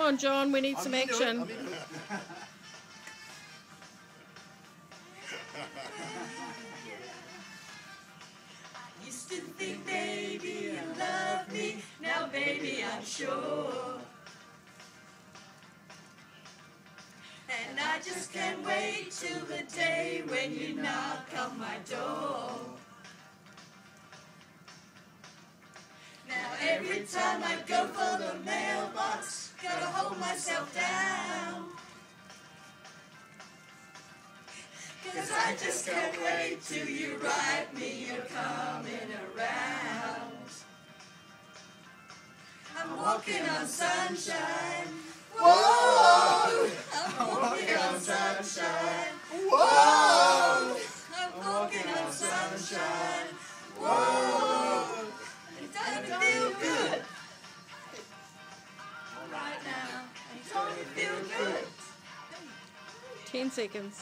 on, John, we need some action. Used to think, baby, you love me. Now, baby, I'm sure. And I just can't wait till the day when you knock on my door. Now every time I go for the mailbox, gotta hold myself down. 'Cause I just can't wait till you write me you're coming around. I'm walking on sunshine. Whoa! I'm walking on sunshine. Whoa! I'm walking on sunshine. Whoa! It doesn't feel good. Right now, it doesn't feel good. 10 seconds.